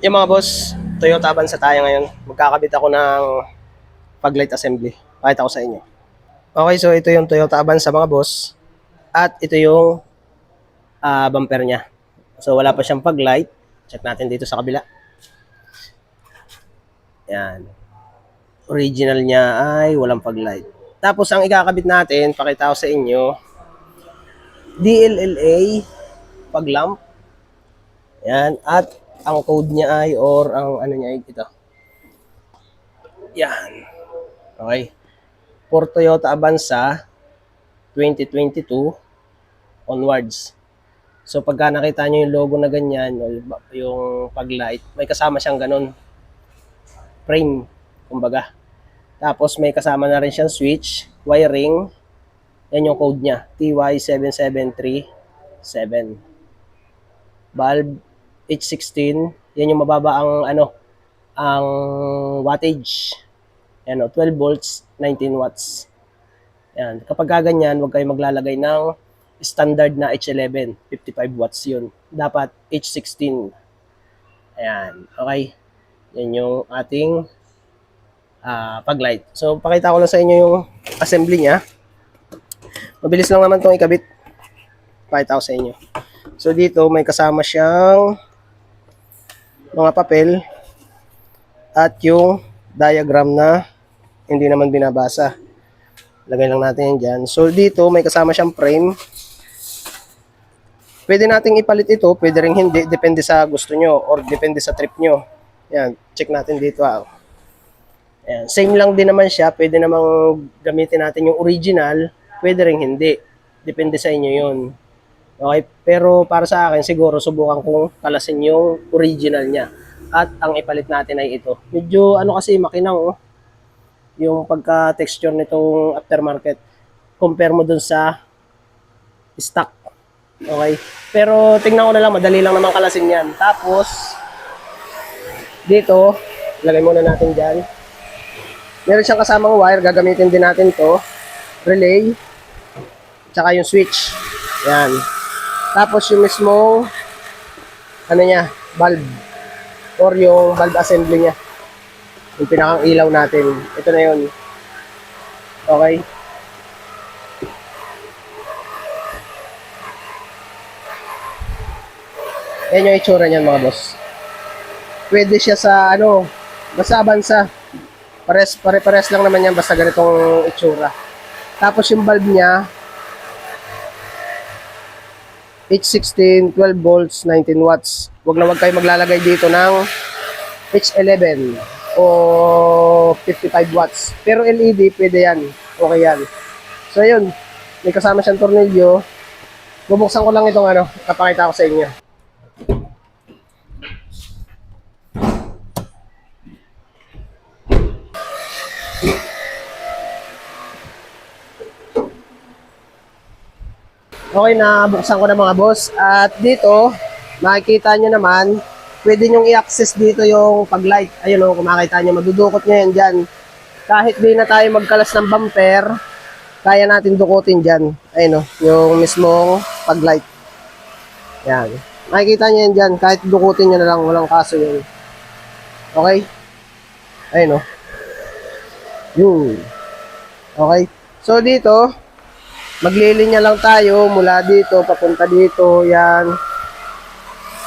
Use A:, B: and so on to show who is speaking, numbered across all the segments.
A: Yung mga boss, Toyota Avanza tayo ngayon. Magkakabit ako ng pag-light assembly. Pakita ko sa inyo. Okay, so ito yung Toyota Avanza mga boss. At ito yung bumper niya. So wala pa siyang pag-light. Check natin dito sa kabila. Yan. Original niya ay walang pag-light. Tapos ang ikakabit natin, pakita ko sa inyo, DLLA pag-lamp. Yan. At ang code niya ay, or ang ano niya ay ito. Yan. Okay. For Toyota Avanza 2022 onwards. So pagka nakita nyo yung logo na ganyan, o yung pag-light, may kasama siyang ganun. Frame, kumbaga. Tapos may kasama na rin siyang switch, wiring, yan yung code niya, TY7737. Bulb, H16, yan yung mababa ang wattage. Yan 12 volts, 19 watts. Yan. Kapag ganyan, huwag kayo maglalagay ng standard na H11, 55 watts yun. Dapat H16. Ayan, okay. Yan yung ating pag-light. So, pakita ko lang sa inyo yung assembly niya. Mabilis lang naman itong ikabit. Pakita ko sa inyo. So, dito may kasama siyang mga papel at yung diagram na hindi naman binabasa. Lagay lang natin yan dyan. So, dito may kasama siyang frame. Pwede nating ipalit ito, pwede rin hindi, depende sa gusto nyo or depende sa trip nyo. Yan, check natin dito. Yan, same lang din naman siya, pwede namang gamitin natin yung original, pwede rin hindi. Depende sa inyo yun. Okay, pero para sa akin, siguro subukan kong kalasin yung original niya. At ang ipalit natin ay ito. Medyo kasi makinang yung pagka-texture nitong aftermarket. Compare mo dun sa stock. Okay? Pero tingnan ko na lang, madali lang naman kalasin yan. Tapos, dito, lagay muna natin dyan. Meron siyang kasamang wire, gagamitin din natin to. Relay, tsaka yung switch. Yan. Tapos yung mismong, bulb. Or yung bulb assembly niya. Yung pinakang ilaw natin. Ito na yun. Okay? Yan yung itsura niyan mga boss. Pwede siya sa basta Avanza. Pare-pares lang naman yan basta ganitong itsura. Tapos yung bulb niya H16, 12 volts, 19 watts. Huwag kayo maglalagay dito ng H11 o 55 watts. Pero LED pwede yan. Okay yan. So yun, may kasama siyang tornilyo. Bubuksan ko lang itong kapakita ko sa inyo. Okay, nabuksan ko na mga boss. At dito, makikita nyo naman, pwede nyong i-access dito yung pag-light. Ayun kung makikita nyo, madudukot nyo yan dyan. Kahit di na tayo magkalas ng bumper, kaya natin dukutin dyan. Ayun yung mismong pag-light. Yan. Makikita nyo yan dyan, kahit dukutin nyo na lang, walang kaso yun. Okay? Ayun Yun. Okay? So dito, maglilinya lang tayo mula dito papunta dito, yan.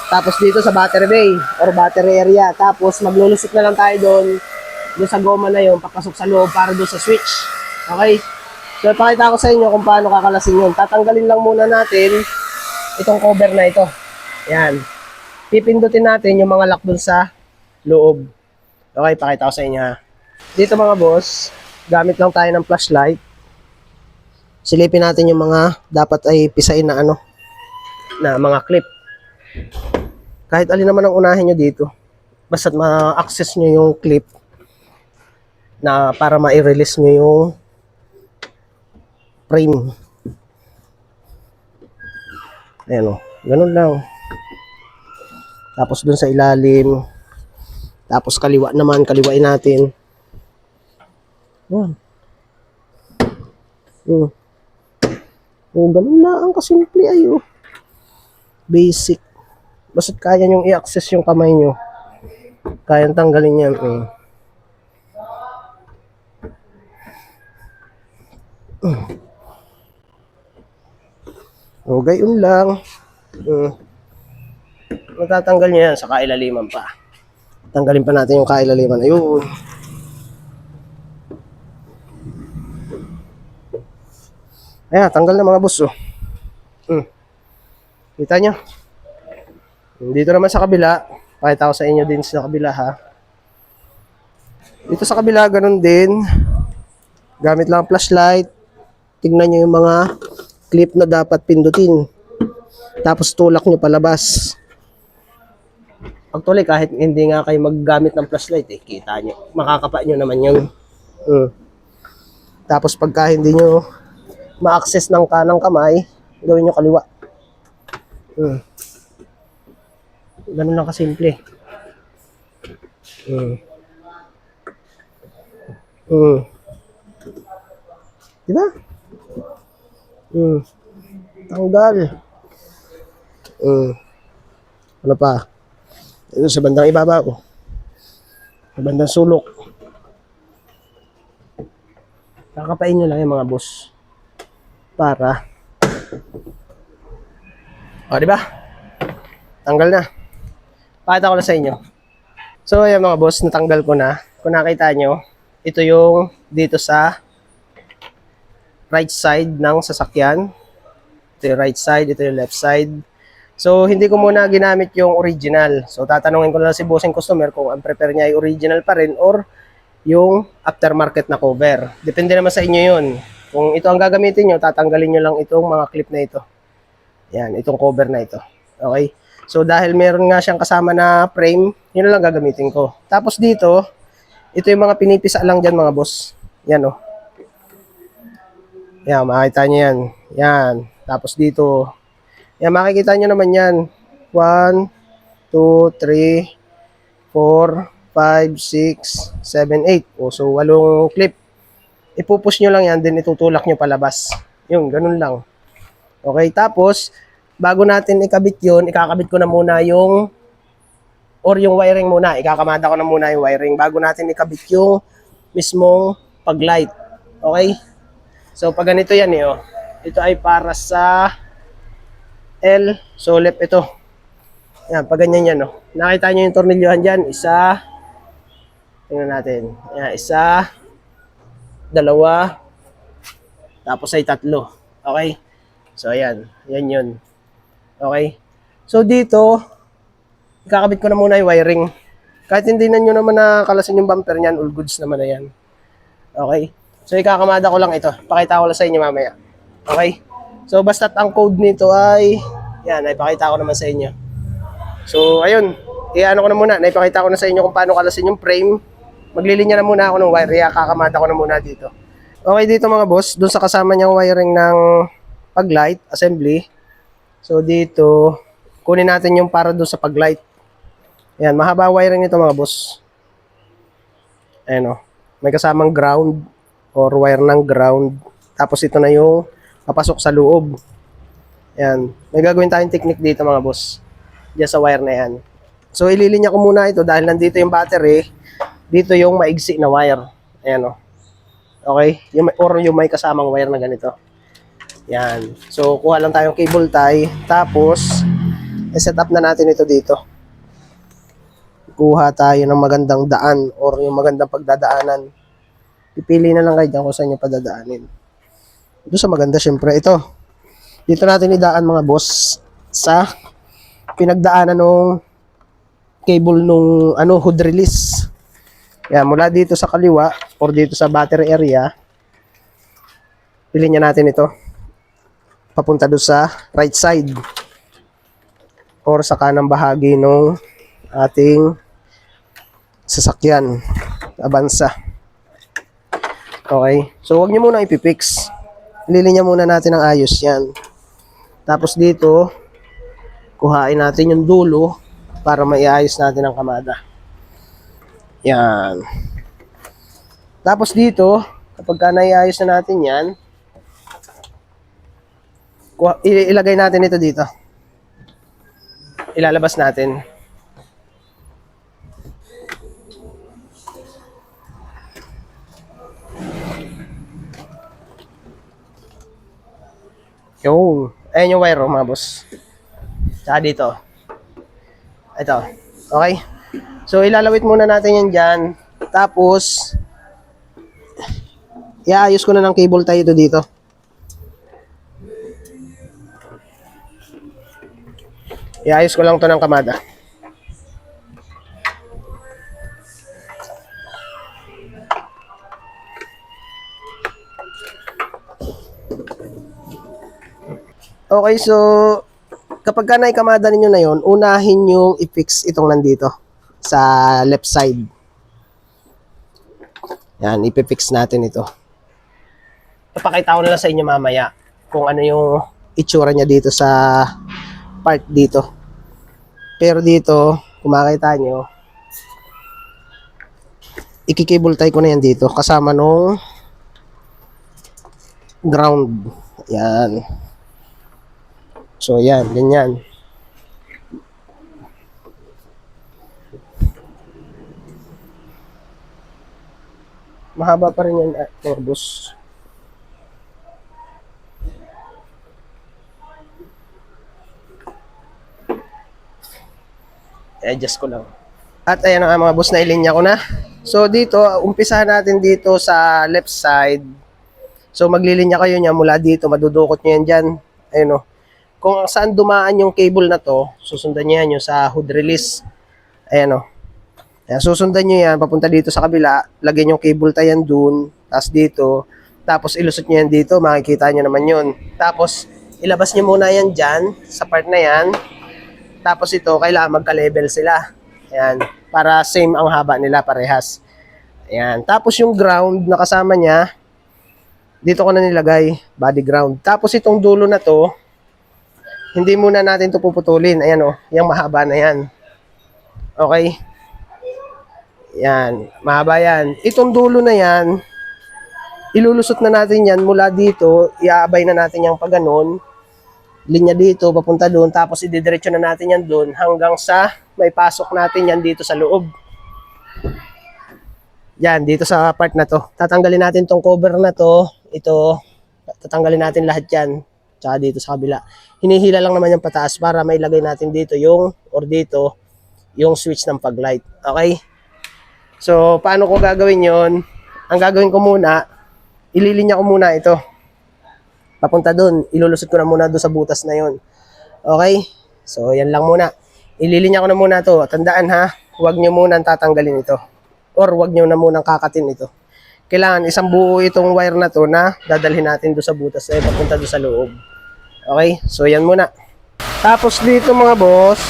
A: Tapos dito sa battery bay or battery area. Tapos maglulusot na lang tayo doon sa goma na yon, papasok sa loob para doon sa switch. Okay? So ipakita ko sa inyo kung paano kakalasin yun. Tatanggalin lang muna natin itong cover na ito. Yan. Pipindutin natin yung mga lock doon sa loob. Okay, pakita ko sa inyo ha. Dito mga boss, gamit lang tayo ng flashlight. Silipin natin yung mga dapat ay pisain na na mga clip. Kahit alin naman ang unahin nyo dito, basta't ma-access nyo yung clip na para ma-release nyo yung frame. Ayan ganun lang. Tapos dun sa ilalim, tapos kaliwa naman, kaliwain natin. Ayan. Ganun na ang kasimple Basic. Basta't kaya nyong i-access yung kamay nyo. Kayang tanggalin yan. O, gayon lang. Matatanggal niya yan sa kailaliman pa. Tanggalin pa natin yung kailaliman. Ayun. Ayan, tanggal na mga boss. Kita nyo? Dito naman sa kabila. Pakita ko sa inyo din sa kabila ha. Dito sa kabila, ganun din. Gamit lang flashlight. Tignan nyo yung mga clip na dapat pindutin. Tapos tulak nyo palabas. Actually, kahit hindi nga kayo maggamit ng flashlight, kita nyo. Makakapa nyo naman yung Tapos pagka hindi nyo ma-access ng kanang kamay, gawin nyo kaliwa. Ganun lang kasimple. Diba? Tanggal. Ano pa? Ito sa bandang ibabaw. Sa bandang sulok. Kakapain nyo lang yung mga boss. Para. O, diba? Tanggal na. Pakita ko na sa inyo. So, ayan mga boss, natanggal ko na. Kung nakita nyo, ito yung dito sa right side ng sasakyan. Ito yung right side, ito yung left side. So, hindi ko muna ginamit yung original. So, tatanungin ko na si bossing customer kung ang prepare niya ay original pa rin or yung aftermarket na cover. Depende naman sa inyo yun. Kung ito ang gagamitin nyo, tatanggalin nyo lang itong mga clip na ito. Yan, itong cover na ito. Okay? So, dahil meron nga siyang kasama na frame, yun lang gagamitin ko. Tapos dito, ito yung mga pinipisa lang dyan mga boss. Yan o. Yan, makikita nyo yan. Yan. Tapos dito, yan, makikita nyo naman yan. 1, 2, 3, 4, 5, 6, 7, 8. O, so, 8 clip. Ipupush nyo lang yan, then itutulak nyo palabas. Yung, ganun lang. Okay, tapos, bago natin ikabit yun, ikakabit ko na muna yung wiring muna. Ikakamada ko na muna yung wiring bago natin ikabit yung mismong pag-light. Okay? So, pag ganito yan eh, oh. Ito ay para sa L. So, left ito. Yan, pag ganyan yan, oh. Nakita nyo yung tornilyohan dyan. Isa. Tingnan natin. Yan, isa. 2. Tapos ay 3. Okay? So, ayan. Yan yun. Okay? So, dito, ikakabit ko na muna yung wiring. Kahit hindi na nyo naman nakakalasin yung bumper niyan, all goods naman na yan. Okay? So, ikakamada ko lang ito. Pakita ko lang sa inyo mamaya. Okay? So, basta't ang code nito ay, yan, naipakita ko naman sa inyo. So, ayun. Iano ko na muna. Naipakita ko na sa inyo kung paano kalasin yung frame. Maglilinya na muna ako ng wire. Kakamada ko na muna dito. Okay, dito mga boss, dun sa kasama niyang wiring ng pag-light assembly. So, dito, kunin natin yung para dun sa pag-light. Ayan, mahaba wiring nito mga boss. Ayan o. May kasamang ground or wire ng ground. Tapos ito na yung papasok sa loob. Ayan. May gagawin tayong technique dito mga boss. Diyan sa wire na yan. So, ililinya ko muna ito dahil nandito yung battery. Dito yung maigsi na wire. Ayan o. Okay? Yung may kasamang wire na ganito. Yan. So, kuha lang tayong cable tie. Tapos, set up na natin ito dito. Kuha tayo ng magandang daan or yung magandang pagdadaanan. Pipili na lang kayo dyan kung saan yung padadaanin. Ito sa maganda, syempre. Ito. Dito natin idaan mga boss sa pinagdaanan ng cable nung hood release. Yan, mula dito sa kaliwa or dito sa battery area, piliin natin ito. Papunta doon sa right side or sa kanang bahagi ng ating sasakyan, Avanza. Okay? So, huwag nyo muna ipipix. Lilinya muna natin ang ayos yan. Tapos dito, kuhain natin yung dulo para maiayos natin ang kamada. Yan. Tapos dito, kapag ka naiayos na natin yan, ilagay natin ito dito. Ilalabas natin. Yung, ayan yung wire, oh, mga boss. Tsaka dito. Ito. Okay? So, ilalawit muna natin yan dyan. Tapos, iayos ko na ng cable tie ito dito. Iayos ko lang to ng kamada. Okay, so kapag ka naikamada ninyo na yon, unahin yung i-fix itong nandito sa left side. Yan, i-fix natin ito. Papakita ko na lang sa inyo mamaya kung ano yung itsura niya dito sa part dito. Pero dito, kung makikita nyo, ikikable tie ko na yan dito kasama nung ground. Yan. So, yan. Ganyan. Mahaba pa rin yan, mga boss. I-adjust ko lang. At ayan nga mga boss, na ilinya ko na. So dito, umpisahan natin dito sa left side. So maglilinya kayo niya mula dito, madudukot nyo yan dyan. Ayun o. Kung saan dumaan yung cable na to, susundan nyo yan yung sa hood release. Ayan o. Ayan, susundan nyo yan, papunta dito sa kabila, lagyan yung cable tie yan dun, tapos dito, tapos ilusot nyo yan dito, makikita nyo naman yun. Tapos ilabas nyo muna yan dyan, sa part na yan. Tapos ito, kailangan magka-level sila. Ayan, para same ang haba nila, parehas. Ayan, tapos yung ground na kasama niya, dito ko na nilagay, body ground. Tapos itong dulo na to, hindi muna natin to puputulin. Ayan o, yung mahaba na yan. Okay? Yan, mahaba yan. Itong dulo na yan, ilulusot na natin yan mula dito, iaabay na natin yung pagganon, linya dito, papunta doon, tapos ididiretso na natin yan doon hanggang sa may pasok natin yan dito sa loob. Yan, dito sa part na to. Tatanggalin natin tong cover na to, ito, tatanggalin natin lahat yan, tsaka dito sa kabila. Hinihila lang naman yung pataas para may lagay natin dito yung, or dito, yung switch ng pag-light. Okay? So, paano ko gagawin yon? Ang gagawin ko muna, ililinya ko muna ito. Papunta doon, ilulusot ko na muna doon sa butas na yon. Okay? So, yan lang muna. Ililinya ko na muna to. Tandaan ha, huwag nyo muna tatanggalin ito. Or huwag nyo na muna kakatin ito. Kailangan isang buo itong wire na to na dadalhin natin doon sa butas na papunta doon sa loob. Okay? So, yan muna. Tapos dito mga boss,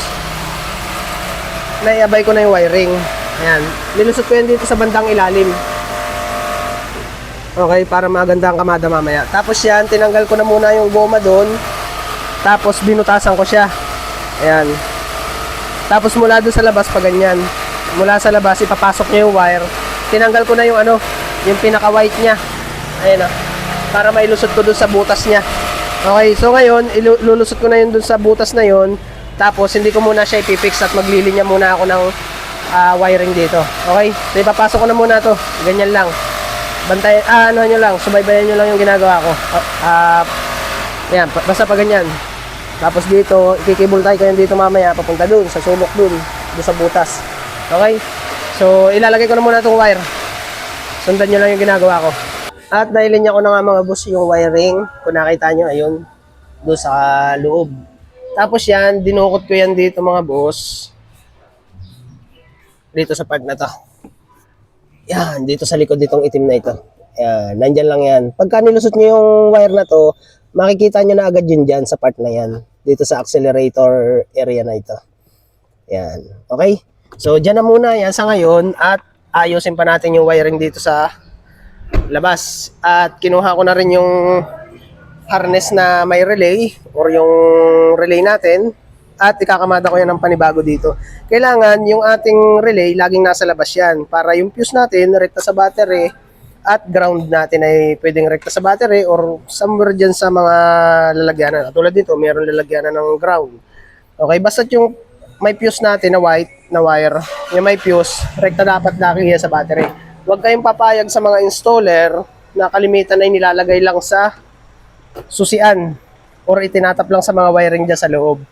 A: naiabay ko na yung wiring. Ayan. Nilusot ko yan dito sa bandang ilalim. Okay, para maganda ang kamada mamaya. Tapos yan, tinanggal ko na muna yung goma doon. Tapos binutasan ko siya. Ayan. Tapos mula doon sa labas, pa ganyan. Mula sa labas, ipapasok niya yung wire. Tinanggal ko na yung ano, yung pinaka-white niya. Ayan o. Para mailusot ko doon sa butas niya. Okay, so ngayon, ilulusot ko na yun doon sa butas na yun. Tapos hindi ko muna siya ipipix at maglilinya muna ako ng wiring dito. Okay, so ipapasok ko na muna to. Ganyan lang. Bantay, ano nyo lang, subaybayan nyo lang yung ginagawa ko. Ayan, basta pa ganyan. Tapos dito, ikikibul tayo kayo dito mamaya, papunta dun, sa sulok dun, sa butas. Okay? So, ilalagay ko na muna itong wire. Sundan nyo lang yung ginagawa ko. At nailinya ko na nga mga boss yung wiring. Kung nakita nyo, ayun, doon sa loob. Tapos yan, dinukot ko yan dito mga boss. Dito sa part na to. Yan, dito sa likod ditong itim na ito. Yan, nandyan lang yan. Pagka nilusot nyo yung wire na to, makikita nyo na agad yun dyan sa part na yan. Dito sa accelerator area na ito. Yan, okay? So, dyan na muna yan sa ngayon at ayusin pa natin yung wiring dito sa labas. At kinuha ko na rin yung harness na may relay or yung relay natin. At ikakamada ko yan ng panibago dito. Kailangan yung ating relay laging nasa labas yan para yung fuse natin rekta sa battery at ground natin ay pwedeng rekta sa battery or somewhere dyan sa mga lalagyanan. Tulad dito, mayroon lalagyanan ng ground. Okay, basta yung may fuse natin na white na wire, yung may fuse, rekta dapat lagi yan sa battery. Huwag kayong papayag sa mga installer na kalimitan ay nilalagay lang sa susian. or itinatap lang sa mga wiring dyan sa loob.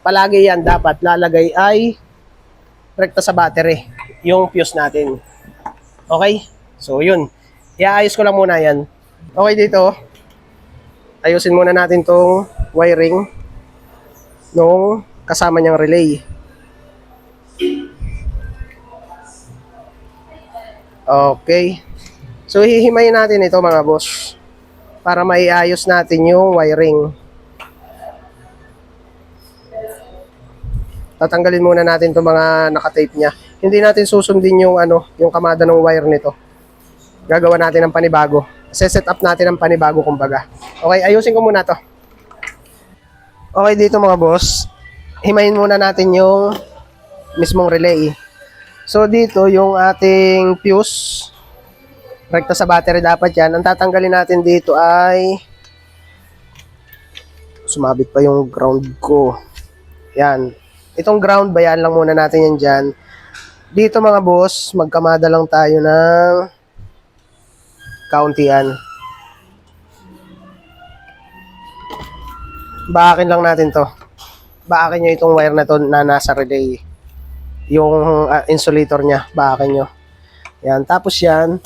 A: Palagi yan dapat lalagay ay rekta sa battery, yung fuse natin. Okay? So yun, iaayos ko lang muna yan. Okay, dito, ayusin muna natin tong wiring nung kasama niyang relay. Okay. So hihimayin natin ito mga boss para maiayos natin yung wiring. Tatanggalin muna natin itong mga nakatape niya. Hindi natin susundin yung yung kamada ng wire nito. Gagawa natin ng panibago. Set up natin ng panibago kumbaga. Okay, ayusin ko muna to. Okay, dito mga boss, himayin muna natin yung mismong relay. So dito yung ating fuse, rekta sa battery dapat yan. Ang tatanggalin natin dito ay, sumabit pa yung ground ko. Yan. Itong ground, bayaan lang muna natin yan dyan. Dito mga boss, magkamada lang tayo ng kauntian. Baakin lang natin to. Baakin nyo itong wire na to na nasa relay. Yung insulator niya, baakin nyo. Yan. Tapos yan,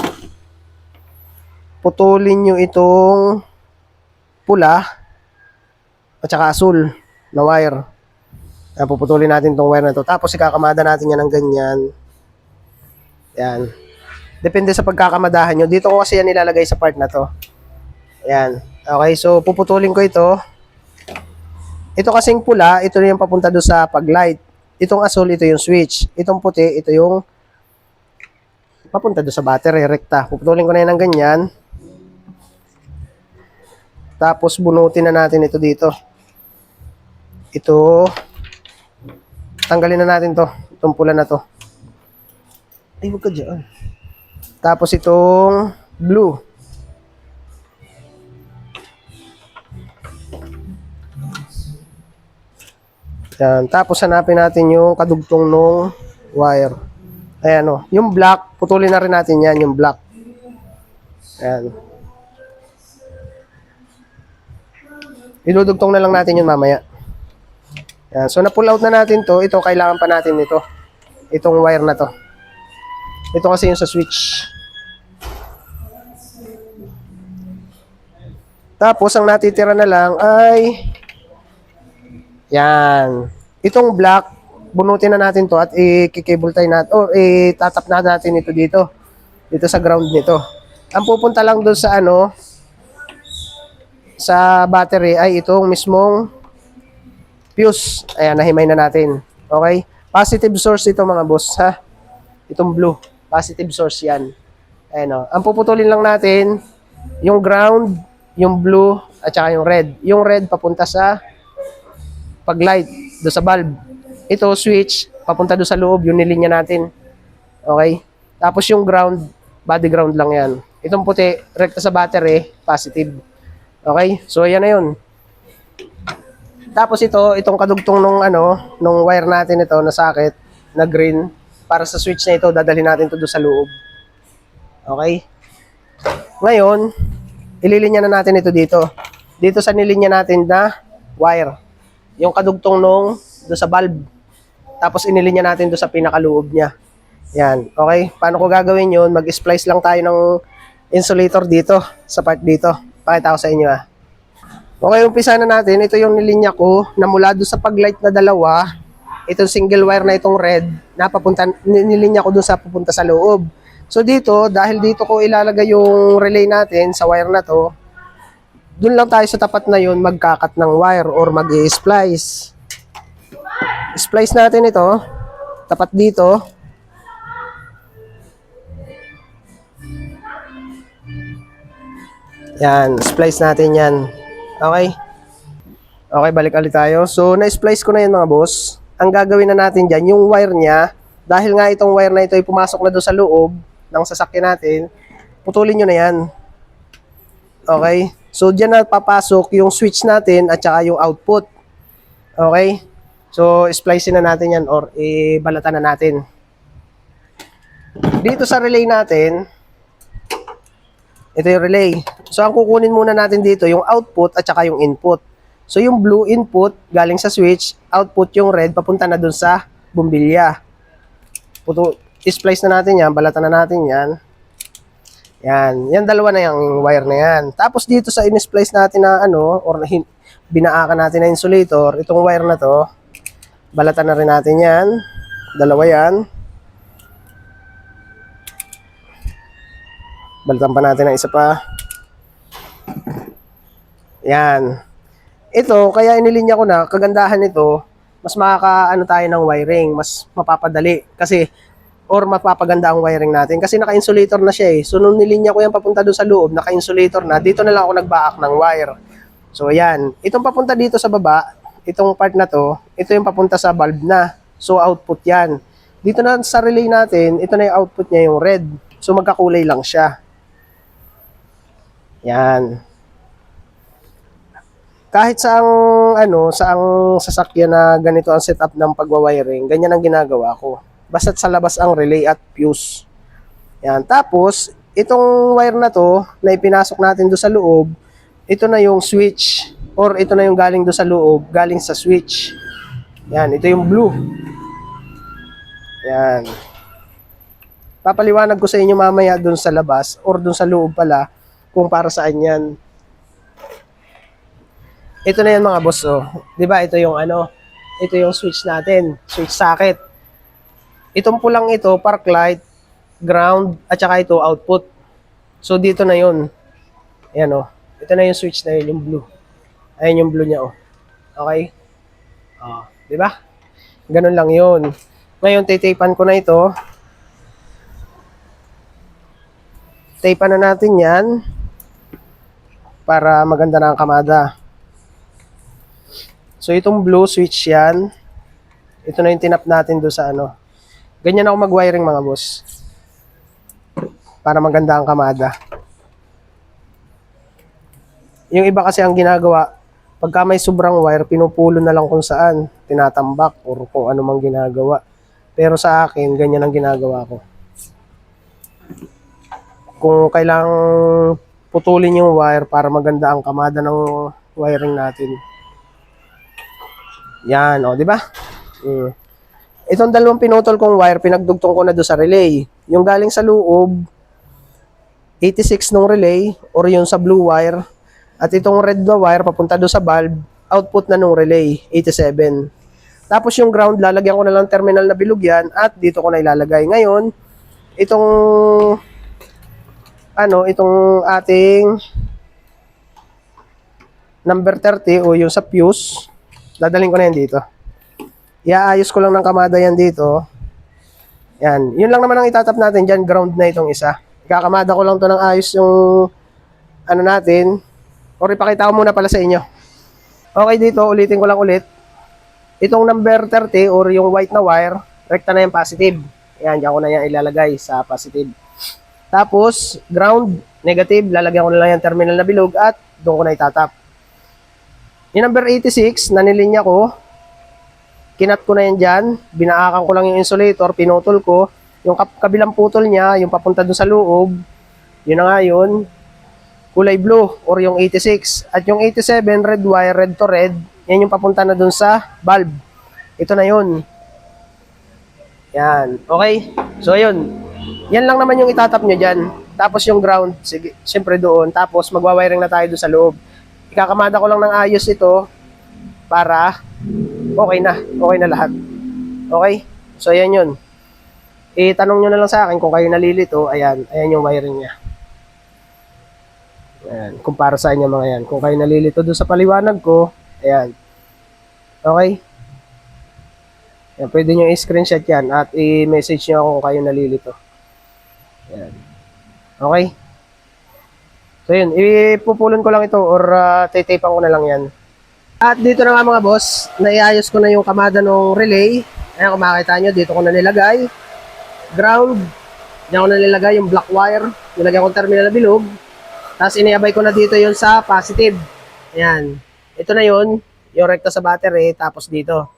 A: putulin nyo itong pula at saka asul na wire. Yan, puputulin natin itong wire na to. Tapos ikakamada natin yan ng ganyan. Yan. Depende sa pagkakamadahan nyo. Dito ko kasi yan nilalagay sa part na to. Yan. Okay, so puputulin ko ito. Ito kasing pula, ito yung papunta doon sa pag-light. Itong asul, ito yung switch. Itong puti, ito yung papunta doon sa battery, rekta. Puputulin ko na yan ng ganyan. Tapos bunutin na natin ito dito. Ito, tanggalin na natin to, itong pula na to. Ay, huwag ka dyan. Tapos itong blue. Yan. Tapos hanapin natin yung kadugtong ng wire. Ayan o. Yung black, putulin na rin natin yan, yung black. Ayan. Idudugtong na lang natin yun mamaya. Ayan. So na-pull out na natin to. Ito, kailangan pa natin ito. Itong wire na to. Ito kasi yung sa switch. Tapos ang natitira na lang ay yan. Itong black, bunutin na natin to at i-cable tie natin o itatap na natin ito dito. Dito sa ground nito. Ang pupunta lang doon sa sa battery ay itong mismong fuse. Ayan, nahimay na natin. Okay? Positive source ito mga boss, ha? Itong blue. Positive source yan. Ayan o. Ang puputulin lang natin, yung ground, yung blue, at saka yung red. Yung red papunta sa pag-light, do sa bulb. Ito, switch, papunta do sa loob, yung nilinya natin. Okay? Tapos yung ground, body ground lang yan. Itong puti, rekta sa battery, positive. Okay? So, ayan na yun. Tapos itong kadugtong nung wire natin ito na socket, na green, para sa switch na ito, dadalhin natin ito do sa loob. Okay? Ngayon, ililinya na natin ito dito. Dito sa nilinya natin na wire. Yung kadugtong nung do sa bulb. Tapos inilinya natin do sa pinakaloob niya. Yan. Okay? Paano ko gagawin yun? Mag-splice lang tayo ng insulator dito, sa part dito. Pakita ko sa inyo Okay, umpisa na natin. Ito yung nilinya ko na mula do sa pag-light na dalawa. Itong single wire na itong red, nilinya ko do sa pupunta sa loob. So dito, dahil dito ko ilalagay yung relay natin sa wire na to, doon lang tayo sa tapat na yun magkakat ng wire or mag-i-splice. Splice natin ito, tapat dito. Yan, splice natin yan. Okay? Okay, balik ulit tayo. So, na-splice ko na yun mga boss. Ang gagawin na natin dyan, yung wire niya, dahil nga itong wire na ito ay pumasok na doon sa loob ng sasakyan natin, putulin nyo na yan. Okay? So, dyan na papasok yung switch natin at saka yung output. Okay? So, splice na natin yan or ibalatan na natin. Dito sa relay natin, ito yung relay. So, ang kukunin muna natin dito, yung output at saka yung input. So yung blue input galing sa switch, output yung red papunta na dun sa bumbilya. I-splice na natin yan, balatan na natin yan. Yan dalawa na yung wire na yan. Tapos dito sa in-splice natin na ano, or binaakan natin na insulator, itong wire na to, balatan na rin natin yan. Dalawa yan. Balatan pa natin ng isa pa. Yan. Ito, kaya inilinya ko na, kagandahan nito, mas makakaano tayo ng wiring, mas mapapadali. Kasi, or mapapaganda ang wiring natin. Kasi naka-insulator na siya eh. So, nung nilinya ko yan papunta doon sa loob, naka-insulator na, dito na lang ako nag-back ng wire. So, ayan. Itong papunta dito sa baba, itong part na to, ito yung papunta sa bulb na. So, output yan. Dito na sa relay natin, ito na yung output niya, yung red. So, magkakulay lang siya. Yan. Kahit sa saang sasakyan na ganito ang setup ng pagwa-wiring, ganyan ang ginagawa ko. Basta't sa labas ang relay at fuse. Yan. Tapos, itong wire na to, na ipinasok natin doon sa loob, ito na yung switch, or ito na yung galing doon sa loob, galing sa switch. Yan, ito yung blue. Yan. Papaliwanag ko sa inyo mamaya doon sa labas, or doon sa loob pala, kung para saan yan. Ito na yan mga boss, oh. 'Di ba? Ito yung ito yung switch natin, switch socket. Itong pulang ito, park light, ground, at saka ito output. So dito na 'yon. Ayan oh. Ito na yung switch na yun, yung blue. Ayan yung blue niya oh. Okay? Oh, 'di ba? Ganun lang 'yon. Ngayon titapan ko na ito. Tapan na natin 'yan para maganda na ang kamada. So itong blue switch yan. Ito na yung tinap natin do sa ano. Ganyan ako mag-wiring mga boss. Para maganda ang kamada. Yung iba kasi ang ginagawa, pagka may sobrang wire, pinupulo na lang kung saan. Tinatambak or kung ano mang ginagawa. Pero sa akin, ganyan ang ginagawa ko. Kung kailangang putulin yung wire para maganda ang kamada ng wiring natin. Yan, o, di ba? Itong dalawang pinutol kong wire, pinagdugtong ko na doon sa relay. Yung galing sa loob, 86 nung relay, or yung sa blue wire. At itong red na wire, papunta doon sa bulb, output na nung relay, 87. Tapos yung ground, lalagyan ko na lang terminal na bilog yan, at dito ko na ilalagay. Ngayon, itong ating number 30, o yung sa fuse, dadalhin ko na yan dito. Iaayos ko lang ng kamada yan dito. Yan. Yun lang naman ang itatap natin dyan. Ground na itong isa. Ikakamada ko lang to ng ayos yung natin. Or ipakita ko muna pala sa inyo. Okay, dito ulitin ko lang ulit. Itong number 30 or yung white na wire, rekta na yung positive. Yan, dyan ko na yan ilalagay sa positive. Tapos, ground, negative, lalagyan ko na lang yung terminal na bilog at doon ko na itatap. Yung number 86, nanilinya ko, kinat ko na yan dyan, binaakan ko lang yung insulator, pinutol ko, yung kabilang putol niya, yung papunta doon sa loob, yun na nga yun, kulay blue, or yung 86. At yung 87, red wire, red to red, yan yung papunta na doon sa bulb. Ito na yun. Yan, okay? So, yun. Yan lang naman yung itatap nyo dyan. Tapos yung ground, sige, siyempre doon. Tapos magwa-wiring na tayo doon sa loob. Ikakamada ko lang ng ayos ito para okay na lahat. Okay? So, ayan yun. Itanong nyo na lang sa akin kung kayo nalilito. Ayan yung wiring niya. Ayan, kumpara sa inyo mga yan. Kung kayo nalilito doon sa paliwanag ko, ayan. Okay? Ayan, pwede nyo i-screenshot yan at i-message nyo ako kung kayo nalilito. Ayan. Okay? So yun, ipupulon ko lang ito or titapan ko na lang yan. At dito na nga mga boss, naiayos ko na yung kamada ng relay. Ayan, kung makikita nyo, dito ko na nilagay. Ground, diyan ko na nilagay yung black wire. Nilagyan ko terminal na bilog. Tapos iniabay ko na dito yun sa positive. Ayan. Ito na yun, yung rekta sa battery, tapos dito.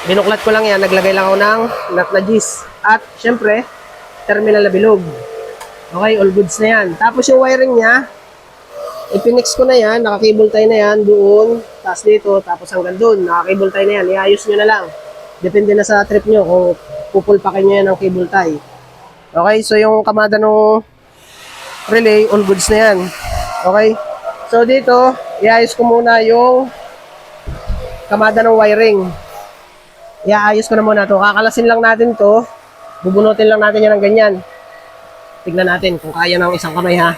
A: Binuklat ko lang yan, naglagay lang ako ng nut na G's. At syempre, terminal na bilog. Okay, all goods na yan. Tapos yung wiring niya, ipinix ko na yan, naka-cable tie na yan doon, tapos dito, tapos hanggang doon, naka-cable tie na yan, iayos nyo na lang. Depende na sa trip nyo kung pupulpakin nyo yan ng cable tie. Okay, so yung kamada ng relay, all goods na yan. Okay, so dito, iayos ko muna yung kamada ng wiring. Iayos ko na muna to. Kakalasin lang natin to, bubunutin lang natin yan ng ganyan. Tignan natin kung kaya ng isang kamay ha.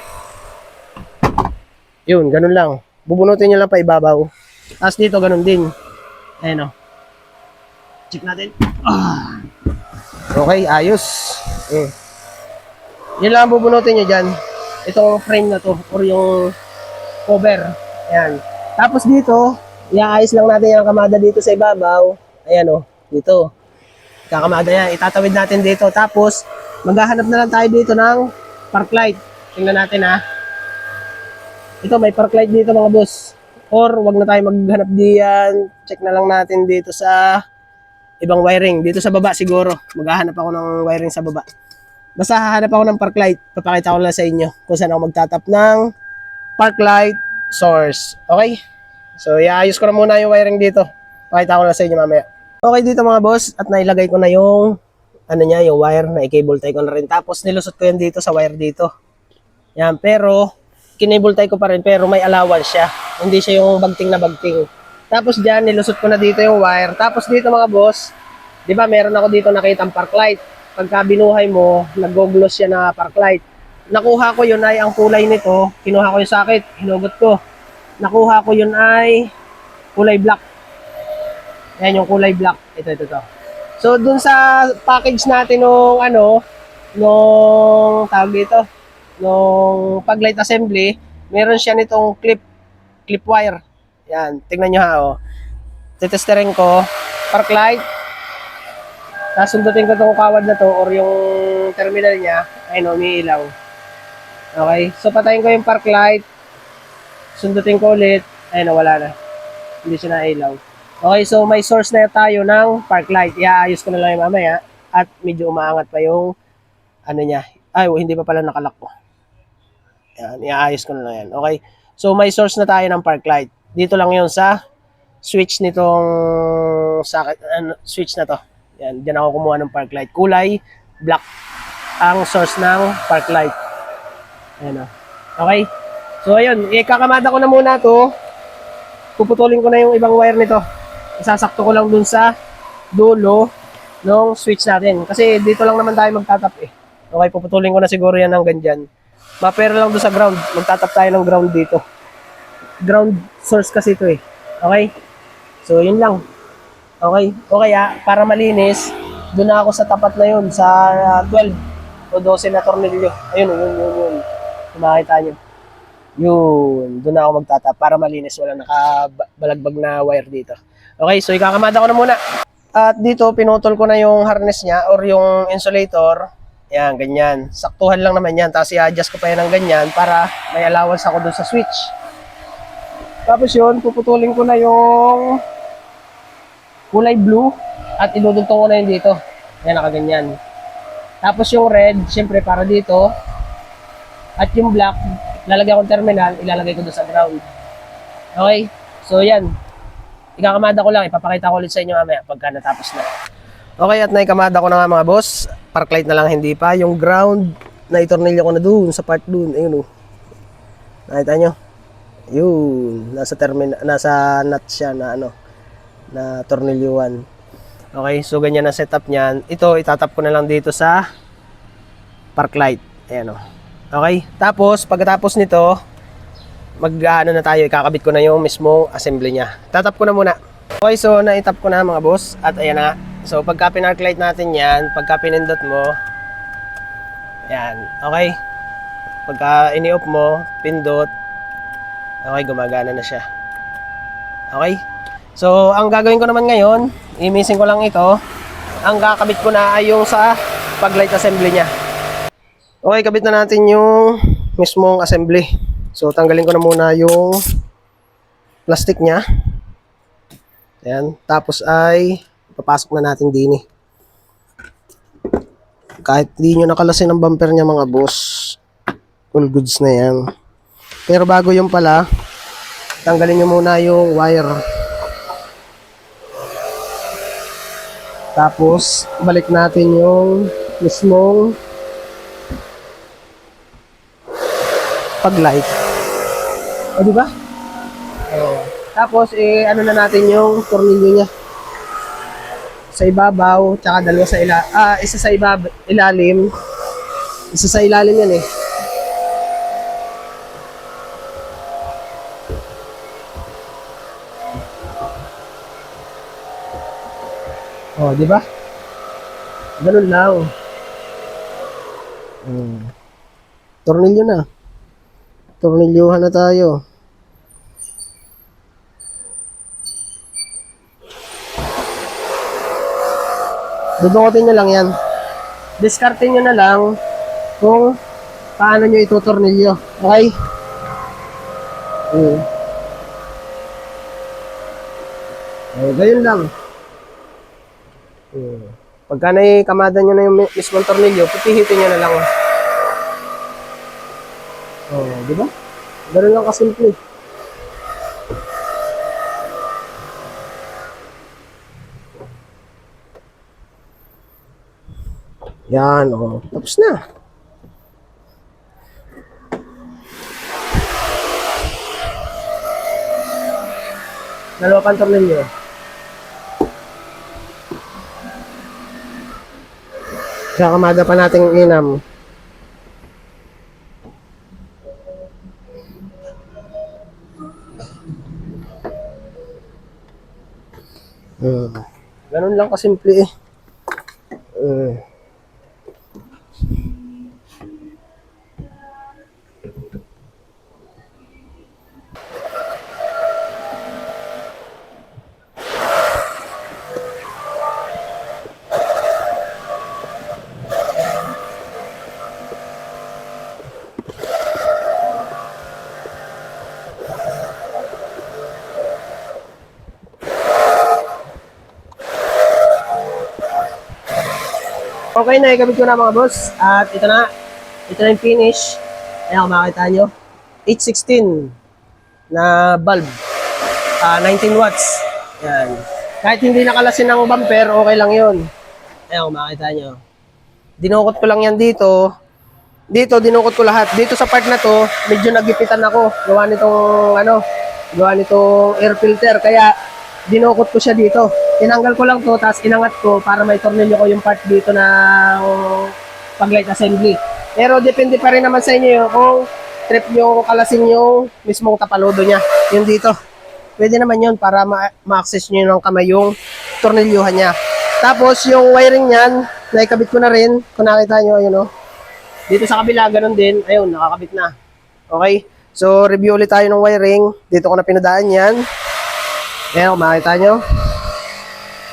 A: Yun, ganun lang. Bubunutin nyo lang pa ibabaw. Tapos dito, ganun din. Ayan o. Check natin. Okay, ayos. Yun lang ang bubunutin nyo dyan. Itong frame na to, or yung cover. Ayan. Tapos dito, iaayos lang natin yung kamada dito sa ibabaw. Ayan o, dito. Kakamada yan. Itatawid natin dito. Tapos, maghahanap na lang tayo dito ng park light. Tingnan natin ha. Ito, may park light dito mga boss. Or, wag na tayo maghanap diyan. Check na lang natin dito sa ibang wiring. Dito sa baba siguro. Maghahanap ako ng wiring sa baba. Basta hahanap ako ng park light. Papakita ko lang sa inyo kung saan ako magtatap ng park light source. Okay? So, iayos ko na muna yung wiring dito. Pakita ko lang sa inyo mamaya. Okay dito mga boss. At nailagay ko na yung yung wire na i-cable tie ko na rin. Tapos, nilusot ko yan dito sa wire dito. Yan, pero kinable tie ko pa rin pero may allowance siya. Hindi siya yung bagting na bagting. Tapos dyan, nilusot ko na dito yung wire. Tapos dito mga boss, di ba meron ako dito nakitang park light. Pagka binuhay mo, nag-gloss siya na park light. Nakuha ko yun ay ang kulay nito. Kinuha ko yung socket, hinugot ko. Nakuha ko yun ay kulay black. Ayan yung kulay black. Ito. So dun sa package natin nung nung tawag dito, nung pag-light assembly, meron siya nitong clip wire. Yan, tingnan nyo ha, oh. Titesterin ko, park light. Tapos sundutin ko itong kawad na to or yung terminal niya. Ayun, umiilaw. Okay, so patayin ko yung park light. Sundutin ko ulit. Ayun, wala na. Hindi siya nailaw. Okay, so may source na tayo ng park light. Iaayos ko na lang yung mamaya. At medyo umaangat pa yung niya. Ay, hindi pa pala nakalak ko. Yan, iaayos ko na lang yan. Okay. So, may source na tayo ng park light. Dito lang yun sa switch nitong switch na to. Yan, diyan ako kumuha ng park light. Kulay black ang source ng park light. Ayan o. Okay. So, ayun. Ikakamada ko na muna to. Puputulin ko na yung ibang wire nito. Isasakto ko lang dun sa dulo ng switch natin. Kasi dito lang naman tayo magtatap eh. Okay, puputulin ko na siguro yan hanggang dyan. Mapera lang doon sa ground. Magtatap tayo ng ground dito. Ground source kasi ito eh. Okay? So, yun lang. Okay? Okay para malinis, doon na ako sa tapat na yun, sa 12 o 12 na tornilyo. Ayun, yun. Makita nyo. Yun. Doon na ako magtatap para malinis. Walang nakabalagbag na wire dito. Okay, so ikakamada ko na muna. At dito, pinutol ko na yung harness niya or yung insulator. Yan, ganyan. Saktuhan lang naman yan. Tapos i-adjust ko pa yan ng ganyan para may allowance ako dun sa switch. Tapos yun, puputulin ko na yung kulay blue at idudugtong ko na yun dito. Yan, nakaganyan. Tapos yung red, syempre para dito. At yung black, lalagyan ko terminal, ilalagay ko dun sa ground. Okay? So yan. Ikakamada ko lang, ipapakita ko ulit sa inyo mamaya pagka natapos na. Okay, at naikamada ko na nga mga boss. Park light na lang, hindi pa. Yung ground, naitornilyo ko na dun, sa part dun. Ayun o. Nakita nyo? Yun. Nasa nut siya na na tornilyuan. Okay, so ganyan na setup niyan. Ito, itatap ko na lang dito sa park light. Ayan o. Okay, tapos, pagkatapos nito, na tayo, ikakabit ko na yung mismong assembly niya. Tatap ko na muna. Okay, so naitap ko na mga boss. At ayan na. So, pagka pinark light natin yan, pagka pinindot mo, yan, okay? Pagka ini-off mo, pindot, okay, gumagana na siya. Okay? So, ang gagawin ko naman ngayon, i-missing ko lang ito. Ang kakabit ko na ay yung sa pag-light assembly niya. Okay, kabit na natin yung mismong assembly. So, tanggalin ko na muna yung plastic niya. Ayan, tapos ay papasok na natin din eh. Kahit di nyo nakalasin ang bumper niya mga boss, all goods na yan. Pero bago yung pala, tanggalin nyo muna yung wire. Tapos, balik natin yung mismong pag-light. O, diba? Tapos, ano na natin yung tornilyo niya. Sa ibabaw, tsaka dalawa sa isa sa ilalim. Isa sa ilalim yan eh. Oh, di ba? Ganun lang. Tornilyo na. Tornilyuhan na tayo. Dudukotin nyo lang yan. Discardin nyo na lang kung paano nyo itutornilyo. Okay? Ganyan lang. Pagka naikamada nyo na yung mismong tornilyo, pipihitin nyo na lang. Di ba? Ganun lang kasimple. Yan, tapos na. Dalawa pang tornilyo. Kakamada pa natin inam. Ganun lang kasimple eh. Okay na, ikabit ko na mga boss. At ito na yung finish. Ayan, kung makikita nyo. 816 na bulb. 19 watts. Ayan. Kahit hindi nakalasin ng bumper, okay lang yun. Ayan, kung makikita nyo. Dinukot ko lang yan dito. Dito, dinukot ko lahat. Dito sa part na to, medyo nagipitan ako. Gawa nitong air filter. Kaya, dinukot ko siya dito. Tinanggal ko lang to, tapos inangat ko para may tornilyo ko yung part dito na pag-light assembly. Pero depende pa rin naman sa inyo kung trip nyo kalasin yung mismong tapalodo niya. Yung dito. Pwede naman yun para ma-access nyo ng kamay yung tornilyuhan niya. Tapos yung wiring niyan, naikabit ko na rin. Kung nakita nyo, ayun o. Dito sa kabila, ganun din. Ayun, nakakabit na. Okay? So, review ulit tayo ng wiring. Dito ko na pinadaan yan. Ayan, kung makita nyo.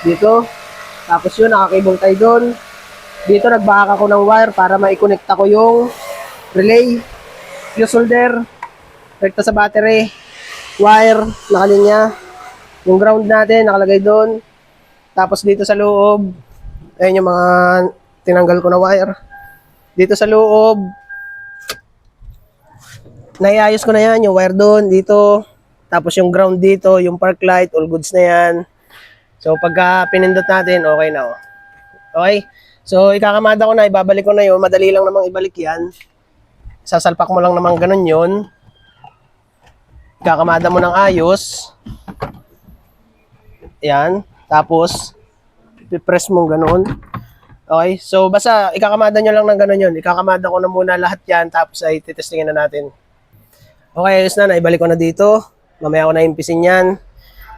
A: Dito. Tapos yun, nakakibong tayo doon. Dito, nagbahak ako ng wire para maikonekta ko yung relay, fuse solder, rekta sa battery, wire, nakalinya. Yung ground natin, nakalagay doon. Tapos dito sa loob, ayun yung mga tinanggal ko na wire. Dito sa loob, naiayos ko na yan, yung wire doon, dito. Tapos yung ground dito, yung park light, all goods na yan. So, pagka pinindot natin, okay na. Okay? So, ikakamada ko na, ibabalik ko na yun. Madali lang namang ibalik yan. Sasalpak mo lang namang ganun yun. Ikakamada mo ng ayos. Yan. Tapos, ipipress mo ganun. Okay? So, basta, ikakamada nyo lang ng ganun yun. Ikakamada ko na muna lahat yan, tapos ay titestingin na natin. Okay, ayos na. Naibalik ko na dito. Mamaya ko na impisin yan.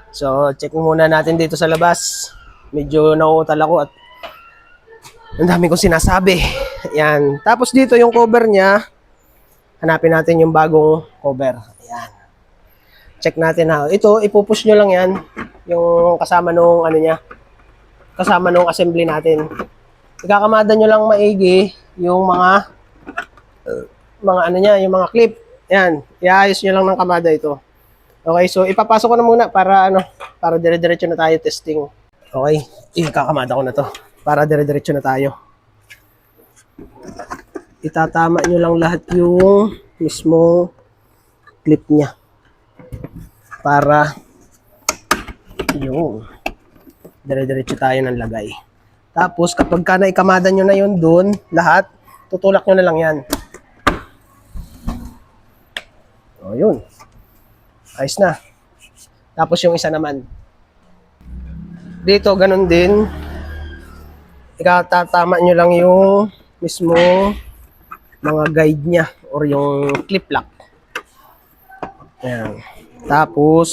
A: So, check muna natin dito sa labas. Medyo nauutal ako at ang dami kong sinasabi. Yan. Tapos dito yung cover niya. Hanapin natin yung bagong cover. Yan. Check natin ha. Ito, ipupush nyo lang yan. Yung kasama nung niya. Kasama nung assembly natin. Ikakamada nyo lang maigi yung mga niya, yung mga clip. Yan. Iayos nyo lang ng kamada ito. Okay, so ipapasok ko na muna para para dire-diretso na tayo testing. Okay, ikakamada ko na to para dire-diretso na tayo. Itatama nyo lang lahat yung mismo clip niya. Para yung dire-diretso tayo ng lagay. Tapos kapag ka naikamada nyo na yun doon, lahat, tutulak nyo na lang yan. O yun. Ayos na. Tapos yung isa naman. Dito, ganun din. Ikatatama nyo lang yung mismo mga guide niya or yung clip lock. Ayan. Tapos,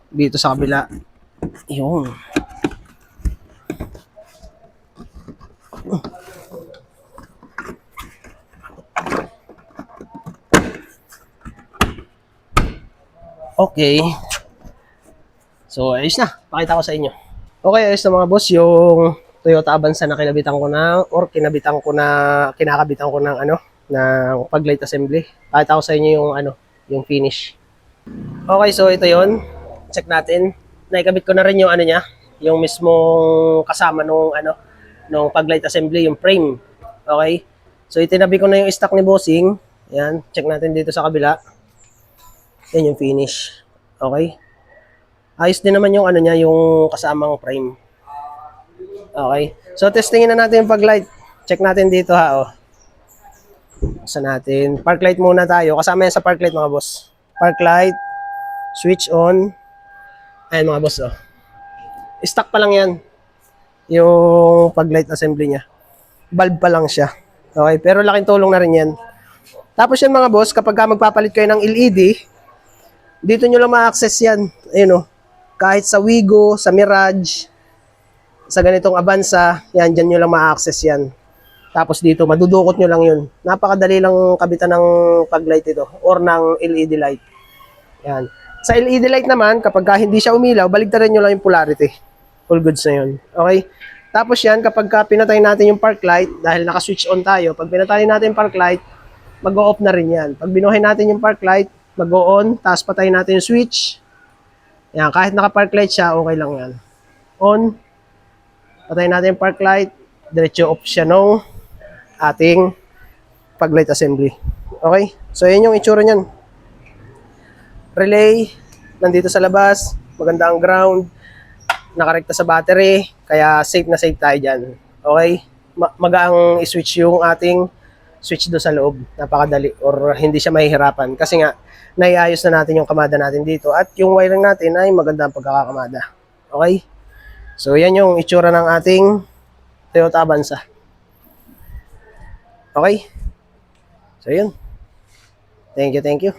A: dito sa kabila, yun. Okay. So, ayos na. Pakita ko sa inyo. Okay, ayos na mga boss. Yung Toyota Avanza na kinakabitan ko ng ng pag-light assembly. Pakita ko sa inyo yung yung finish. Okay, so ito yon. Check natin. Naikabit ko na rin yung niya, yung mismong kasama nung pag-light assembly, yung frame. Okay? So itinabi ko na yung stock ni Bossing. Yan, check natin dito sa kabila. Yan yung finish. Okay? Ayos din naman yung niya, yung kasamang frame. Okay? So testingin na natin yung pag-light. Check natin dito ha, oh. Buksan natin. Park light muna tayo. Kasama yan sa park light mga boss. Park light, switch on. Ayan mga boss, oh. Stock pa lang yan. Yung pag-light assembly niya. Bulb pa lang siya. Okay, pero laking tulong na rin yan. Tapos yan mga boss, kapag magpapalit kayo ng LED, dito nyo lang ma-access yan. Ayun, oh. Kahit sa Wigo, sa Mirage, sa ganitong Avanza, yan, dyan nyo lang ma-access yan. Tapos dito, madudukot nyo lang yun. Napakadali lang kabitan ng pag-light ito or ng LED light. Yan. Sa LED light naman, kapag hindi siya umilaw, baligtaran nyo lang yung polarity. All goods na yun. Okay? Tapos yan, kapag pinatay natin yung park light, dahil naka-switch on tayo, pag pinatay natin yung park light, mag-o-off na rin yan. Pag binuhay natin yung park light, mag-o-on, tapos patayin natin yung switch. Yan, kahit naka-park light siya, okay lang yan. On, patayin natin yung park light, diretso off siya nung ating pag-light assembly. Okay? So, yan yung itsura niyan. Relay, nandito sa labas, maganda ang ground, nakarekta sa battery, kaya safe na safe tayo dyan. Okay? Magaang i-switch yung ating switch do sa loob. Napakadali or hindi siya mahihirapan. Kasi nga, naiayos na natin yung kamada natin dito at yung wiring natin ay maganda ang pagkakakamada. Okay? So, yan yung itsura ng ating Toyota Avanza. Okay? So, yun. Thank you, thank you.